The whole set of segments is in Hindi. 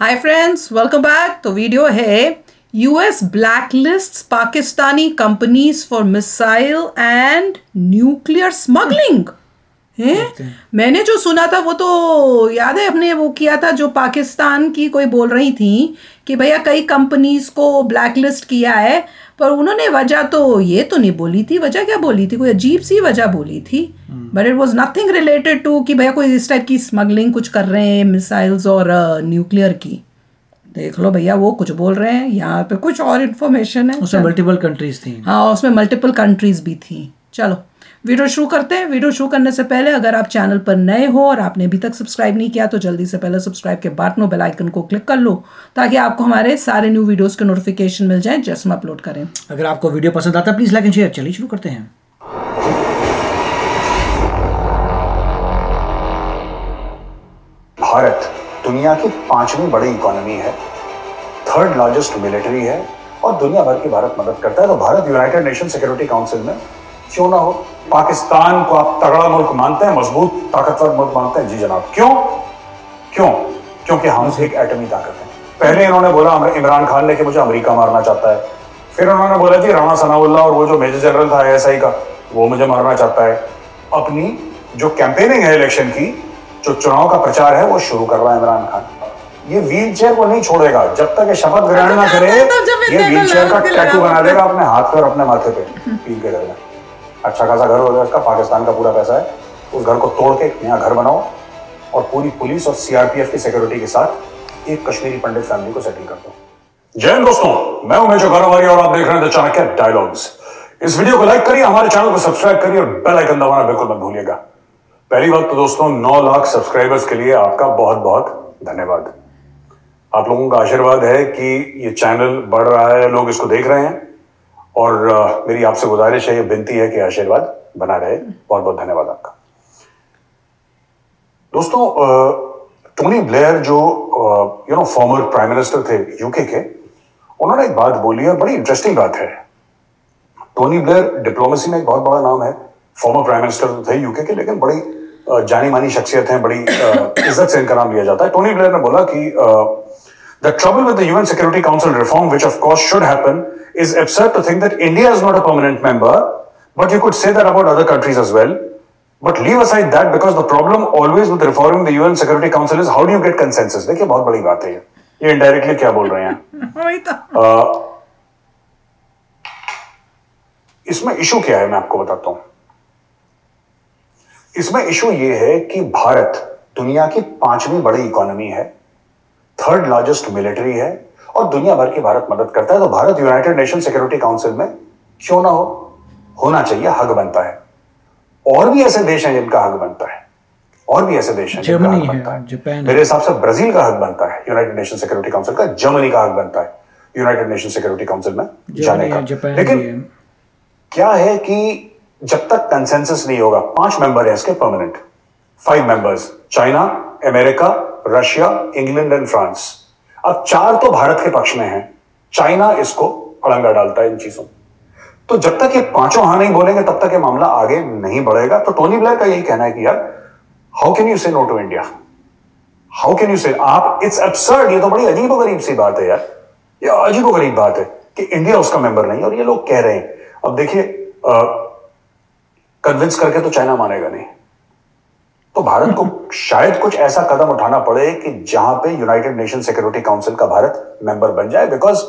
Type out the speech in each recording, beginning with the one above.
हाय फ्रेंड्स, वेलकम बैक। तो वीडियो है US blacklists Pakistani companies for missile and nuclear smuggling. हैं? मैंने जो सुना था वो तो याद है, अपने वो किया था जो पाकिस्तान की कोई बोल रही थी कि भैया कई कंपनीज को ब्लैकलिस्ट किया है, पर उन्होंने वजह तो ये तो नहीं बोली थी। वजह क्या बोली थी? कोई अजीब सी वजह बोली थी, but it was nothing related to कि भैया कोई इस टाइप की स्मगलिंग कुछ कर रहे हैं मिसाइल्स और न्यूक्लियर की। देख लो भैया, वो कुछ बोल रहे हैं, यहाँ पे कुछ और इन्फॉर्मेशन है। उसमें मल्टीपल कंट्रीज थी। हाँ, उसमें मल्टीपल कंट्रीज भी थी। चलो वीडियो शुरू करते हैं। वीडियो शुरू करने से पहले अगर आप चैनल पर नए हो और आपने अभी तक सब्सक्राइब नहीं किया तो जल्दी से पहले सब्सक्राइब के बटन बेल आइकन को क्लिक कर लो ताकि आपको हमारे सारे न्यू वीडियोस के नोटिफिकेशन मिल जाएं जैसे हम अपलोड करें। अगर आपको वीडियो पसंद आता है प्लीज लाइक एंड शेयर। चलिए शुरू करते हैं। भारत दुनिया की 5वीं बड़ी इकोनॉमी है, 3rd लार्जेस्ट मिलिट्री है और दुनिया भर की भारत मदद करता है। तो Bharat United nation security council में क्यों ना हो। पाकिस्तान को आप तगड़ा मुल्क मानते हैं, मजबूत ताकतवर मुल्क मानते हैं? जी जनाब। क्यों? क्योंकि हम एक एटमी ताकत है। पहले इन्होंने बोला इमरान खान ने कि मुझे अमेरिका मारना चाहता है, फिर उन्होंने बोला जी राणा सनाउल्लाह और वो जो मेजर जनरल था आईएसआई का वो मुझे मारना चाहता है। अपनी जो कैंपेनिंग है इलेक्शन की, जो चुनाव का प्रचार है, वो शुरू कर रहा है इमरान खान। ये व्हील चेयर को नहीं छोड़ेगा जब तक ये शपथ ग्रहण ना करे। ये व्हील चेयर का टैटू बना देगा अपने हाथ पे और अपने माथे पे पील के घर में। अच्छा खासा घर हो गया उसका, पाकिस्तान का पूरा पैसा है। उस घर को तोड़ के यहाँ घर बनाओ और पूरी पुलिस और सीआरपीएफ की सिक्योरिटी के साथ एक कश्मीरी पंडित फैमिली को सेटल कर दो। जय हिंद दोस्तों, मैं उमेश गौरवारी और आप देख रहे हैं द चाणक्य डायलॉग्स। इस वीडियो को लाइक करिए, हमारे चैनल को सब्सक्राइब करिए और बेल आइकन दबाना बिल्कुल मत भूलिएगा। पहली बात तो दोस्तों, 9 लाख सब्सक्राइबर्स के लिए आपका बहुत बहुत धन्यवाद। आप लोगों का आशीर्वाद है कि ये चैनल बढ़ रहा है, लोग इसको देख रहे हैं और मेरी आपसे गुजारिश है, ये विनती है कि आशीर्वाद बना रहे। बहुत बहुत धन्यवाद आपका। दोस्तों, टोनी ब्लेयर जो फॉर्मर प्राइम मिनिस्टर थे यूके के, उन्होंने एक बात बोली है, बड़ी इंटरेस्टिंग बात है। टोनी ब्लेयर डिप्लोमेसी में एक बहुत बड़ा नाम है, फॉर्मर प्राइम मिनिस्टर थे यूके के, लेकिन बड़ी जानी मानी शख्सियत है, बड़ी इज्जत से इनका नाम लिया जाता है। टोनी ब्लेयर ने बोला कि the trouble with the UN Security Council reform, which of course should happen, is absurd to think that India is not a permanent member, but you could say that about other countries as well. But leave aside that, because the problem always with reforming the UN Security Council is how do you get consensus? देखिए बहुत बड़ी बात है ये indirectly क्या बोल रहे हैं। इसमें इशू क्या है मैं आपको बताता हूं। इसमें इशू ये है कि भारत दुनिया की 5वीं बड़ी इकोनॉमी है, 3rd लार्जेस्ट मिलिट्री है और दुनिया भर की भारत मदद करता है। तो Bharat United nation security council में क्यों ना हो, होना चाहिए, हक बनता है। और भी ऐसे देश हैं जिनका हक बनता है, और भी ऐसे देश हैं जिनका हक बनता है। जापान, मेरे हिसाब से ब्राजील का हक बनता है यूनाइटेड नेशन सिक्योरिटी काउंसिल का, जर्मनी का हक बनता है यूनाइटेड नेशन सिक्योरिटी काउंसिल में जाने का। लेकिन क्या है कि जब तक कंसेंसस नहीं होगा, 5 मेंबर है इसके permanent, 5 members, China, America, Russia, England and France. अब 4 तो भारत के पक्ष में हैं, चाइना इसको अड़ंगा डालता है इन चीजों। तो जब तक ये 5 हाँ नहीं बोलेंगे तब तक ये मामला आगे नहीं बढ़ेगा। तो टोनी ब्लेयर का यही कहना है कि यार how can you say no to India, how can you say, आप, इट्स एब्सर्ड, ये तो बड़ी अजीबोगरीब सी बात है यार, ये अजीबोगरीब बात है कि इंडिया उसका मेंबर नहीं, और ये लोग कह रहे हैं। अब देखिए, कन्विंस करके तो चाइना मानेगा नहीं, तो भारत को शायद कुछ ऐसा कदम उठाना पड़े कि जहां पे यूनाइटेड नेशन सिक्योरिटी काउंसिल का भारत मेंबर बन जाए, because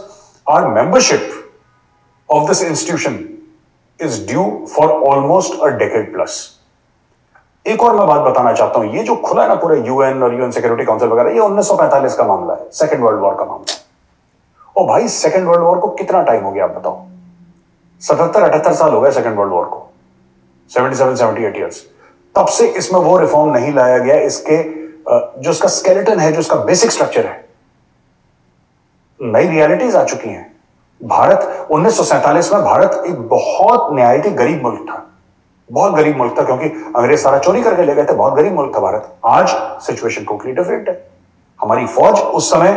our membership of this institution is due for almost a decade plus. एक और मैं बात बताना चाहता हूं, ये जो खुला है ना पूरे यूएन और यूएन सिक्योरिटी काउंसिल वगैरह, ये 1945 का मामला है, सेकेंड वर्ल्ड वॉर का मामला है। और भाई सेकेंड वर्ल्ड वॉर को कितना टाइम हो गया आप बताओ? 77-78 साल हो गए सेकेंड वर्ल्ड वॉर को, 77-78 ईयर्स। तब से इसमें वो रिफॉर्म नहीं लाया गया, इसके जो इसका स्केलेटन है, जो इसका बेसिक स्ट्रक्चर है, नई रियलिटीज आ चुकी हैं। भारत 1947 में भारत एक बहुत न्यायिक गरीब मुल्क था, बहुत गरीब मुल्क था, क्योंकि अंग्रेज सारा चोरी करके ले गए थे, बहुत गरीब मुल्क था भारत। आज सिचुएशन टोटली डिफरेंट है। हमारी फौज उस समय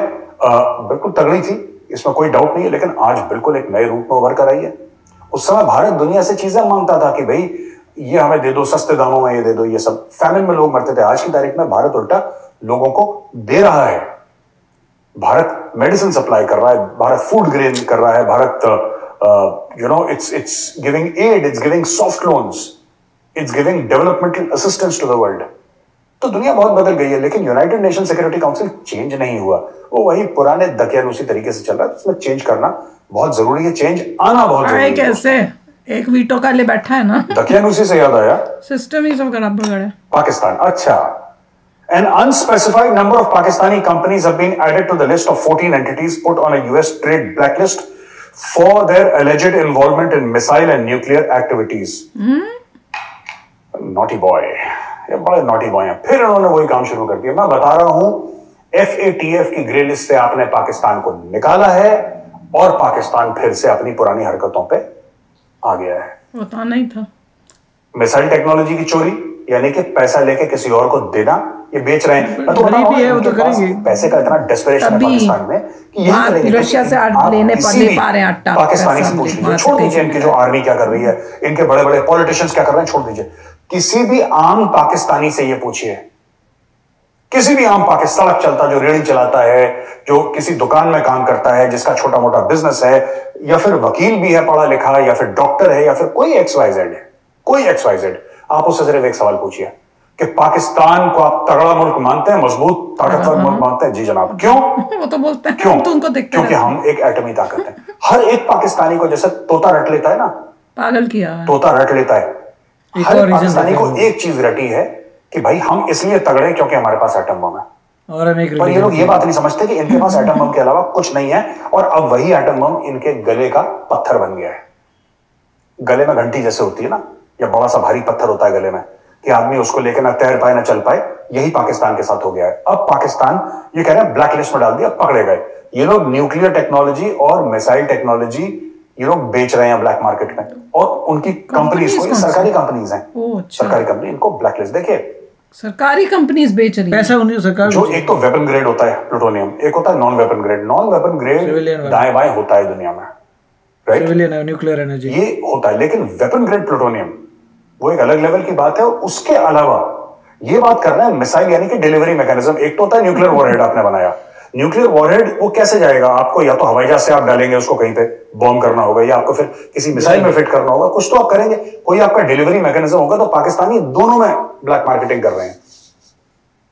बिल्कुल तगड़ी थी, इसमें कोई डाउट नहीं है, लेकिन आज बिल्कुल एक नए रूप में उभर कर आई है। उस समय भारत दुनिया से चीजें मांगता था कि भाई ये हमें दे दो, सस्ते दामों में ये दे दो, ये सब। फैमिन में लोग मरते थे, आज की तारीख में भारत उल्टा लोगों को दे रहा है। भारत मेडिसिन सप्लाई कर रहा है, भारत फूड ग्रेन कर रहा है, Bharat it's giving aid, it's giving soft loans, it's giving developmental assistance to the world. तो दुनिया बहुत बदल गई है, लेकिन United nation security council change नहीं हुआ, वो वही पुराने दकियानूसी तरीके से चल रहा है। इसमें चेंज करना बहुत जरूरी है, चेंज आना बहुत जरूरी है। कैसे एक वीटो का ले बैठा है ना। दकियानूसी से याद आया, सिस्टम ही सब खराब हो गया। पाकिस्तान, अच्छा, an unspecified number of Pakistani companies have been added to the list of 14 entities put on a US trade blacklist for their alleged involvement in missile and nuclear activities. Naughty boy, ये बड़े नॉटी बॉय हैं। फिर उन्होंने वही काम शुरू कर दिया। मैं बता रहा हूं, FATF की ग्रे लिस्ट से आपने पाकिस्तान को निकाला है और पाकिस्तान फिर से अपनी पुरानी हरकतों पे आ गया है। पता नहीं था। मिसाइल टेक्नोलॉजी की चोरी, यानी कि पैसा लेके किसी और को देना, ये बेच रहे हैं। मैं तो बता रहा हूं, वो तो करेंगे। पैसे का इतना डेस्परेशन है पाकिस्तान में कि यही करेंगे। रशिया से लेने पा रहे हैं आटा। पाकिस्तानी से पूछ लीजिए, छोड़ दीजिए इनकी जो आर्मी क्या कर रही है, इनके बड़े बड़े पॉलिटिशियंस क्या कर रहे हैं, छोड़ दीजिए। किसी भी आम पाकिस्तानी से ये पूछिए, किसी भी आम पाकिस्तान सड़क चलता, जो रेहड़ी चलाता है, जो किसी दुकान में काम करता है, जिसका छोटा मोटा बिजनेस है, या फिर वकील भी है पढ़ा लिखा, या फिर डॉक्टर है, या फिर कोई XYZ है, कोई XYZ, आप उससे सिर्फ एक सवाल पूछिए कि पाकिस्तान को आप तगड़ा मुल्क मानते हैं, मजबूत ताकतवर मुल्क मानते हैं? जी जनाब। क्यों? वो तो बोलते हैं, क्यों? तो उनको देखते क्योंकि हम एक एटमी ताकत है। हर एक पाकिस्तानी को जैसे तोता रट लेता है ना, पागल किया है। तोता रट लेता है, हर पाकिस्तानी को एक चीज रटी है कि भाई हम इसलिए तगड़े क्योंकि हमारे पास एटम बम है। और पर ये लोग ये बात नहीं समझते कि इनके पास एटम बम के अलावा कुछ नहीं है, और अब वही एटम बम इनके गले का पत्थर बन गया है। गले में घंटी जैसे होती है ना, या बड़ा सा भारी पत्थर होता है गले में, कि आदमी उसको लेकर ना तैर पाए ना चल पाए, यही पाकिस्तान के साथ हो गया है। अब पाकिस्तान ये कह रहे हैं ब्लैक लिस्ट में डाल दिया, पकड़े गए। ये लोग न्यूक्लियर टेक्नोलॉजी और मिसाइल टेक्नोलॉजी ये लोग बेच रहे हैं ब्लैक मार्केट में, और उनकी कंपनीज को, सरकारी कंपनीज हैं, सरकारी कंपनी, इनको ब्लैक लिस्ट। देखिए, सरकारी कंपनीज बेच रही है पैसा उन्हीं सरकार, जो एक तो वेपन ग्रेड होता है प्लूटोनियम, एक होता है non weapon grade. Non weapon grade दाएं बाएं होता है दुनिया में, राइट, सिविलियन न्यूक्लियर एनर्जी ये होता है, लेकिन वेपन ग्रेड प्लूटोनियम वो एक अलग लेवल की बात है। और उसके अलावा ये बात कर रहे हैं मिसाइल, यानी कि डिलीवरी मैकेनिज्म। एक तो होता है न्यूक्लियर वॉरहेड, आपने बनाया न्यूक्लियर वॉरहेड, वो कैसे जाएगा? आपको या तो हवाई जहाज से आप डालेंगे उसको, कहीं पे बॉम्ब करना होगा, या आपको फिर किसी मिसाइल में फिट करना होगा, कुछ तो आप करेंगे, कोई आपका डिलीवरी मैकेनिज्म होगा। तो पाकिस्तानी दोनों में ब्लैक मार्केटिंग कर रहे हैं,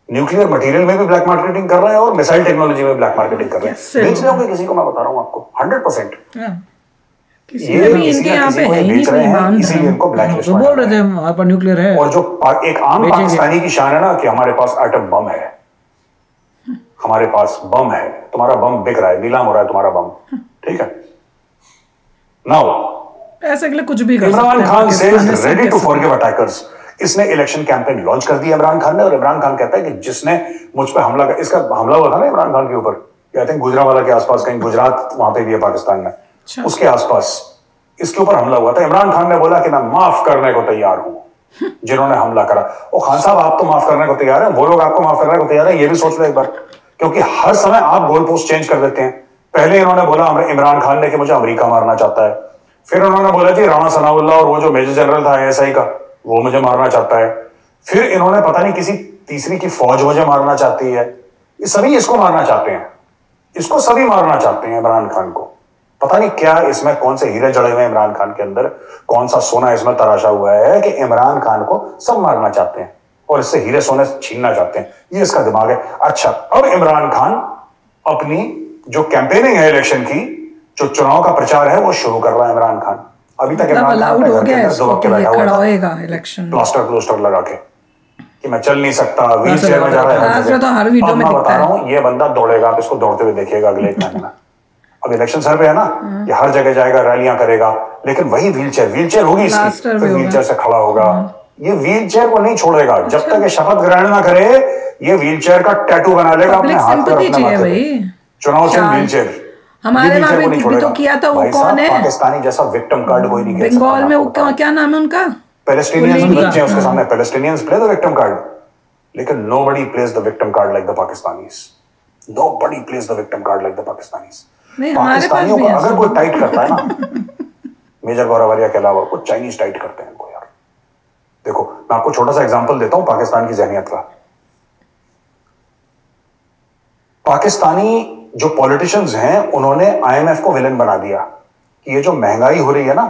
न्यूक्लियर मटेरियल में भी ब्लैक मार्केटिंग कर रहे हैं और मिसाइल टेक्नोलॉजी में ब्लैक मार्केटिंग कर रहे हैं। बेच रहे होंगे किसी को, मैं बता रहा हूं आपको 100%। ये भी इनके यहाँ पे है नहीं कोई ईमान, इसीलिए इनको ब्लैक लिस्ट तो बोल रहे थे हमारे पास न्यूक्लियर है। और जो एक आम पाकिस्तानी की शान है ना कि हमारे पास एटम बम है, हमारे पास बम है, तुम्हारा बम बिक रहा है, नीलाम हो रहा है तुम्हारा बम, ठीक है। नाउ पैसे के लिए कुछ भी कर Imran Khan says ready to forgive attackers. इसने इलेक्शन कैंपेन लॉन्च कर दिया इमरान खान ने, और इमरान खान कहता है कि जिसने मुझ पे हमला कर, इसका हमला हुआ था ना इमरान खान के ऊपर, आई थिंक गुजरांवाला के आसपास, कहीं गुजरात वहां पे भी है पाकिस्तान में, उसके आसपास इसके ऊपर हमला हुआ था। इमरान खान ने बोला कि मैं माफ करने को तैयार हूं जिन्होंने हमला करा। ओ खान साहब, आप तो माफ करने को तैयार हैं, वो लोग आपको माफ करने को तैयार है, ये भी सोच लो एक बार, क्योंकि हर समय आप गोल पोस्ट चेंज कर देते हैं। पहले इन्होंने बोला इमरान खान ने कि मुझे अमेरिका मारना चाहता है, फिर उन्होंने बोला जी राणा सनाउल्लाह और वो जो मेजर जनरल था ISI का, वो मुझे मारना चाहता है, फिर इन्होंने पता नहीं किसी तीसरी की फौज मुझे मारना चाहती है। ये सभी इसको मारना चाहते हैं, इसको सभी मारना चाहते हैं इमरान खान को। पता नहीं क्या इसमें कौन से हीरे जड़े हुए हैं इमरान खान के अंदर, कौन सा सोना इसमें तराशा हुआ है कि इमरान खान को सब मारना चाहते हैं और इससे हीरे सोने छीनना चाहते हैं। ये इसका दिमाग है। अच्छा, अब इमरान खान अपनी जो कैंपेनिंग है इलेक्शन की, जो चुनाव का प्रचार है, वो शुरू कर रहा है इमरान खान। अभी तक इमरान खान अपने घर के अंदर दो वक्त बैठा हुआ था, प्लास्टर लगा के कि मैं चल नहीं सकता, व्हील चेयर में जा रहा है। तो हर वीडियो में मैं बता रहा हूँ, ये बंदा दौड़ेगा, आप इसको दौड़ते हुए देखिएगा अगले 1 महीने में। अब इलेक्शन सर पे है ना, ये हर जगह जाएगा, रैलियां करेगा, लेकिन वही व्हीलचेयर होगी इसकी, फिर व्हीलचेयर से खड़ा होगा। ये व्हीलचेयर को नहीं छोड़ेगा जब तक ये शपथ ग्रहण ना करे। ये व्हीलचेयर का टैटू बना लेगा अपने हाथ पर, अपने माथे पे, चुनाव चिन्ह व्हीलचेयर। हमारे वहां भी तो किया था, वो कौन है? पाकिस्तानी जैसा विक्टिम कार्ड कोई नहीं, बंगाल में वो क्या नाम है उनका, पैलेस्टीनियंस बच्चे हैं उसके सामने, Palestinians play the victim card, लेकिन nobody plays the victim card like the Pakistanis. Nobody plays the victim card like the Pakistanis. पाकिस्तानियों को अगर कोई टाइट करता है ना, मेजर गौरवरिया के अलावा, वो चाइनीज टाइट करते हैं इनको यार। देखो, मैं आपको छोटा सा एग्जांपल देता हूं पाकिस्तान की ज़हनियत का। पाकिस्तानी जो पॉलिटिशियंस हैं उन्होंने आईएमएफ को विलन बना दिया कि ये जो महंगाई हो रही है ना,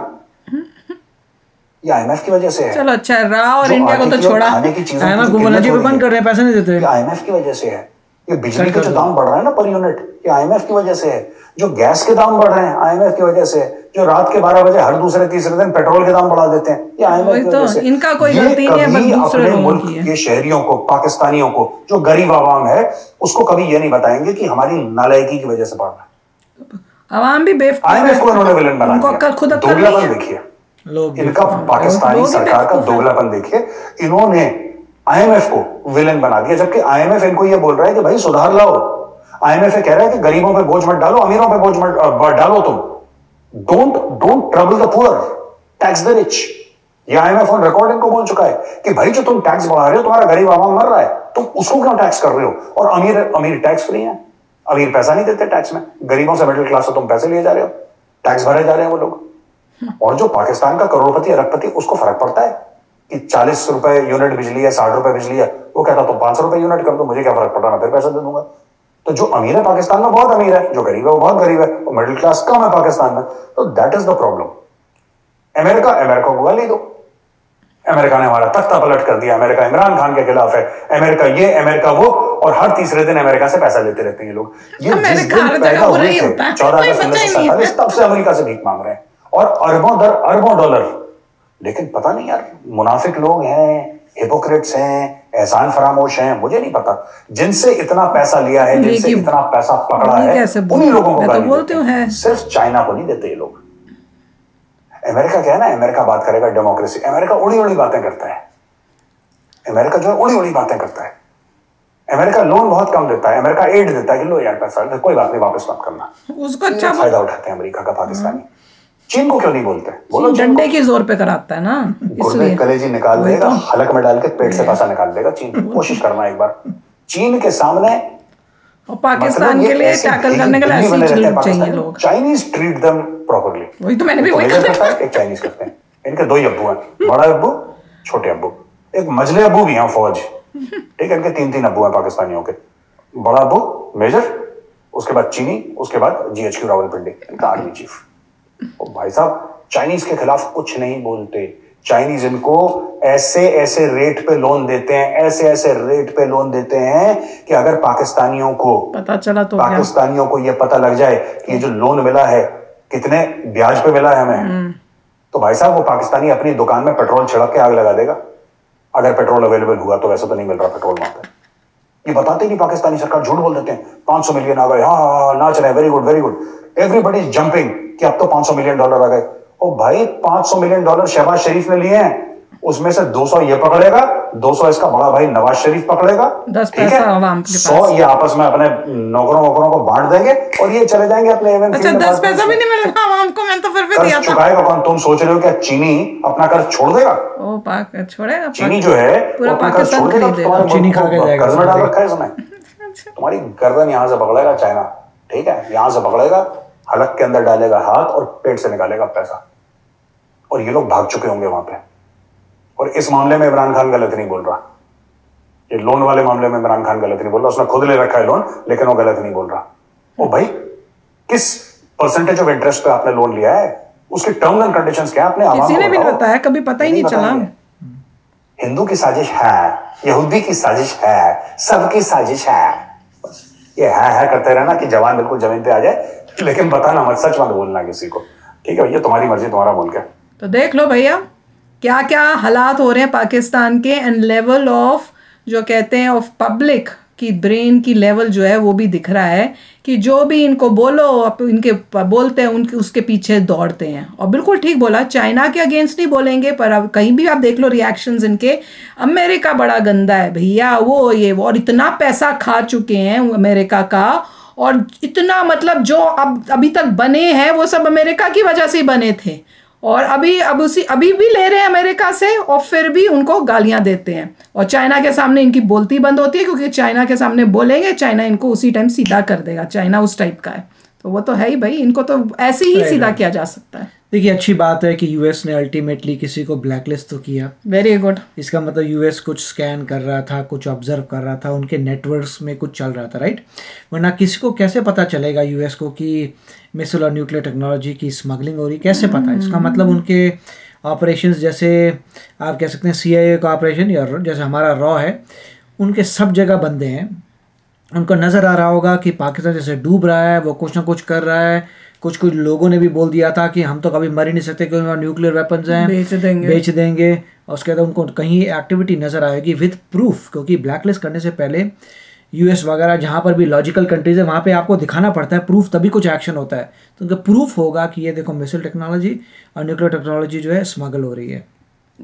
ये आईएमएफ की वजह से है। चलो अच्छा, रहा और जो इंडिया को तो आर्टिफिशियल छोड़ा। खाने की चीजों आईएमएफ की को जो बोला कीमत जी हो बंद रही कर रहे हैं, पैसे नहीं देते। ये आईएमएफ की वजह से है। ये बिजली का जो दाम बढ़ रहा है ना पर यूनिट, ये आईएमएफ की वजह से है। जो गैस के दाम बढ़ रहे हैं आईएमएफ की वजह से है। जो रात के 12 बजे हर दूसरे तीसरे दिन पेट्रोल के दाम बढ़ा देते हैं, ये आईएमएफ की वजह से। इनका कोई ये गलती नहीं है, बस कभी दूसरे अपने लोगों मुल्क की है। के शहरियों को, पाकिस्तानियों को, जो गरीब आवाम है उसको कभी ये नहीं बताएंगे कि हमारी नालायकी की वजह से बढ़ रहा है। आवाम भी बेवकूफ है। आईएमएफ को इन्होंने विलन बना उनको दिया। अक्ल खुद अक्ल नहीं दोगलापन है। देखिए लोग इनका, पाकिस्तानी लोग ही सरकार का बेवकूफ हैं। दोगलापन देखिए। इन्होंने आईएमएफ को विलन बना दिया, जबकि आईएमएफ इनको ये बोल रहा है कि भाई सुधार लाओ। आईएमएफ कह रहा है कि गरीबों पे बोझ मत डालो, अमीरों पे बोझ मत डालो, तुम don't trouble the poor, tax the rich. ये आईएमएफ ऑन रिकॉर्ड इनको बोल चुका है कि भाई जो तुम टैक्स बढ़ा रहे हो, तुम्हारा गरीब आवाम मर रहा है, तुम उसको क्यों टैक्स कर रहे हो? और अमीर टैक्स फ्री है, अमीर पैसा नहीं देते टैक्स में। गरीबों से, मिडिल क्लास से तुम पैसे लिए जा रहे हो, टैक्स भरे जा रहे हैं वो लोग। और जो पाकिस्तान का करोड़पति अरबपति, उसको फर्क पड़ता है कि 40 रुपए यूनिट बिजली है, 60 रुपए बिजली है, वो कहता तुम 500 रुपए यूनिट कर दो, मुझे क्या फर्क पड़ रहा, मैं फिर पैसा दे दूंगा। तो जो अमीर है पाकिस्तान में बहुत अमीर है, जो गरीब है वो बहुत गरीब है, और मिडिल क्लास कम है पाकिस्तान में। तो that is the problem. America को गाली दो, अमेरिका ने हमारा तख्ता पलट कर दिया, अमेरिका इमरान खान के खिलाफ है, अमेरिका ये अमेरिका वो, और हर तीसरे दिन अमेरिका से पैसा लेते रहते हैं ये लोग। ये जिस दिन पैदा हुए थे 14 अगस्त 1947, तब से अमेरिका से भीख मांग रहे हैं, और अरबों डॉलर। लेकिन पता नहीं यार, मुनाफिक लोग हैं, हिपोक्रेट्स हैं, एहसान फरामोश हैं, मुझे नहीं पता, जिनसे इतना पैसा लिया है, जिनसे इतना पैसा पकड़ा है, उन्हीं लोगों को गाली देते हैं। सिर्फ चाइना को नहीं देते ये लोग। अमेरिका क्या है ना, अमेरिका बात करेगा डेमोक्रेसी, अमेरिका उड़ी उड़ी बातें करता है। अमेरिका जो है उड़ी उड़ी बातें करता है। अमेरिका लोन बहुत कम देता है, अमेरिका एड देता है कि लो यार पैसा, कोई बात नहीं, वापस मत करना। उसको अच्छा फायदा उठाते हैं अमेरिका का पाकिस्तानी। चीन को क्यों नहीं बोलते? बोलो, डंडे के जोर पे कराता है ना, इसलिए कलेजी निकाल देगा, हलक में डाल के पेट से पैसा निकाल देगा चीन। कोशिश करना एक बार चीन के सामने। और पाकिस्तान के लिए टैकल करने के लिए ऐसे ही लोग चाहिए लोग। Chinese treat them properly. वही तो मैंने भी वही करता है, एक चाइनीज करते हैं। इनके दो ही अब्बू हैं, बड़ा अब्बू, छोटे अब्बू, एक मजले अब्बू भी हैं फौज, ठीक है। इनके 3 अब्बू हैं पाकिस्तानियों के, बड़ा अब्बू मेजर, उसके बाद चीनी, उसके बाद GHQ रावलपिंडी, इनका आर्मी चीफ। और भाई साहब चाइनीज के खिलाफ कुछ नहीं बोलते। चाइनीज इनको ऐसे रेट पे लोन देते हैं, ऐसे रेट पे लोन देते हैं कि अगर पाकिस्तानियों को पता चला तो पाकिस्तानियों को ये पता लग जाए कि ये जो लोन मिला है कितने ब्याज पे मिला है हमें, तो भाई साहब वो पाकिस्तानी अपनी दुकान में पेट्रोल छिड़क के आग लगा देगा, अगर पेट्रोल अवेलेबल हुआ तो। वैसे तो नहीं मिल रहा पेट्रोल वहां पे, ये बताते नहीं पाकिस्तानी सरकार, झूठ बोल देते हैं। 500 मिलियन आ गए, हाँ नाच रहे हैं, very good, everybody is jumping कि अब तो $500 मिलियन आ गए। ओ भाई, $500 मिलियन शहबाज शरीफ ने लिए हैं, उसमें से 200 ये पकड़ेगा, 200 इसका बड़ा भाई नवाज शरीफ पकड़ेगा, 10 पैसा आवाम के पास। 100 ये आपस में अपने नौकरों को बांट देंगे और ये चले जाएंगे अपने एवं। अच्छा, 10 पैसा भी नहीं मिलेगा आवाम को, मैंने तो फिर भी दिया था। चुकाएगा कौन? तुम सोच रहे हो क्या चीनी अपना कर्ज छोड़ देगा? ओ पाक छोड़ेगा, चीनी जो है पूरा अपना कर्ज छोड़ देगा, तुम्हारे चीनी खा के जाएगा, कर्ज में डाल रखा है इसने। तुम्हारी गर्दन यहां से पकड़ेगा चाइना, ठीक है, यहां से पकड़ेगा, हलक के अंदर डालेगा हाथ और पेट से निकालेगा पैसा। और ये लोग भाग चुके होंगे वहां पे। और इस मामले में इमरान खान गलत नहीं बोल रहा, ये लोन वाले मामले में इमरान खान गलत नहीं बोल रहा, उसने खुद ले रखा है लोन, लेकिन वो गलत नहीं बोल रहा। ओ भाई, किस परसेंटेज ऑफ इंटरेस्ट पे आपने लोन लिया है, उसकी टर्म्स एंड कंडीशंस क्या है, अपने किसी ने भी नहीं बताया, कभी पता ही नहीं चला। हिंदू की साजिश है, यहूदी की साजिश है, सबकी साजिश है। बस ये है करते रहना कि जवान बिल्कुल जमीन पे आ जाए, लेकिन बताना मत, सच मत बोलना किसी को, ठीक है भैया, तुम्हारी मर्जी, तुम्हारा मुल्क है। तो देख लो भैया क्या क्या हालात हो रहे हैं पाकिस्तान के, एंड लेवल ऑफ जो कहते हैं ऑफ पब्लिक की ब्रेन की लेवल जो है वो भी दिख रहा है कि जो भी इनको बोलो इनके बोलते हैं उनके उसके पीछे दौड़ते हैं। और बिल्कुल ठीक बोला, चाइना के अगेंस्ट नहीं बोलेंगे, पर अब कहीं भी आप देख लो रिएक्शंस इनके। अमेरिका बड़ा गंदा है भैया, वो ये वो, और इतना पैसा खा चुके हैं अमेरिका का, और इतना मतलब जो अब अभी तक बने हैं वो सब अमेरिका की वजह से बने थे, और अभी भी ले रहे हैं अमेरिका से, और फिर भी उनको गालियां देते हैं। और चाइना के सामने इनकी बोलती बंद होती है, क्योंकि चाइना के सामने बोलेंगे चाइना इनको उसी टाइम सीधा कर देगा। चाइना उस टाइप का है, तो वो तो है ही भाई, इनको तो ऐसे ही सीधा किया जा सकता है। देखिए अच्छी बात है कि यूएस ने अल्टीमेटली किसी को ब्लैकलिस्ट तो किया। Very good. इसका मतलब यूएस कुछ स्कैन कर रहा था, कुछ ऑब्जर्व कर रहा था, उनके नेटवर्क्स में कुछ चल रहा था, राइट। वरना किसी को कैसे पता चलेगा यूएस को कि मिसाइल और न्यूक्लियर टेक्नोलॉजी की स्मगलिंग हो रही, कैसे पता है? इसका मतलब उनके ऑपरेशंस, जैसे आप कह सकते हैं CIA का ऑपरेशन या जैसे हमारा रॉ है, उनके सब जगह बंदे हैं। उनको नज़र आ रहा होगा कि पाकिस्तान जैसे डूब रहा है, वो कुछ ना कुछ कर रहा है। कुछ लोगों ने भी बोल दिया था कि हम तो कभी मर ही नहीं सकते क्योंकि वहाँ न्यूक्लियर वेपन्स हैं, बेच देंगे। और उसके बाद उनको कहीं एक्टिविटी नज़र आएगी विद प्रूफ, क्योंकि ब्लैकलिस्ट करने से पहले US वगैरह जहाँ पर भी लॉजिकल कंट्रीज है वहाँ पे आपको दिखाना पड़ता है प्रूफ, तभी कुछ एक्शन होता है। तो उनका प्रूफ होगा कि ये देखो मिसाइल टेक्नोलॉजी और न्यूक्लियर टेक्नोलॉजी जो है स्मगल हो रही है,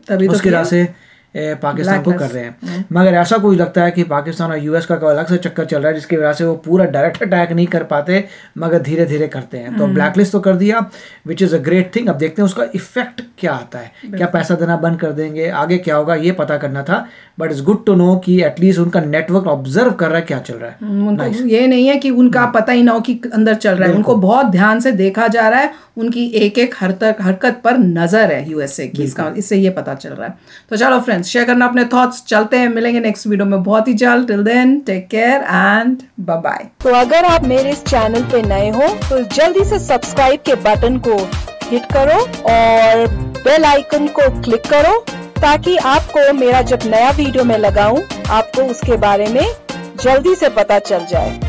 तभी उसकी वजह से पाकिस्तान को कर रहे हैं। मगर ऐसा कुछ लगता है कि पाकिस्तान और US का कोई अलग से चक्कर चल रहा है जिसकी वजह से वो पूरा डायरेक्ट अटैक नहीं कर पाते मगर धीरे धीरे करते हैं। तो ब्लैकलिस्ट तो कर दिया, which is a great thing. अब देखते हैं उसका इफेक्ट क्या आता है, क्या पैसा देना बंद कर देंगे, आगे क्या होगा ये पता करना था। But it's good to know कि एटलीस्ट उनका नेटवर्क ऑब्जर्व कर रहा है क्या चल रहा है। उनको ये नहीं है कि उनका पता ही ना हो कि अंदर चल रहा है, उनको बहुत ध्यान से देखा जा रहा है, उनकी एक एक हरकत पर नजर है USA की, इससे ये पता चल रहा है। तो चलो फ्रेंड्स, शेयर करना अपने थॉट्स। चलते हैं, मिलेंगे नेक्स्ट वीडियो में बहुत ही जल्द। Till then take care and bye bye. तो अगर आप मेरे इस चैनल पे नए हो तो जल्दी से सब्सक्राइब के बटन को हिट करो और बेल आइकन को क्लिक करो ताकि आपको मेरा जब नया वीडियो मैं लगाऊं आपको उसके बारे में जल्दी से पता चल जाए।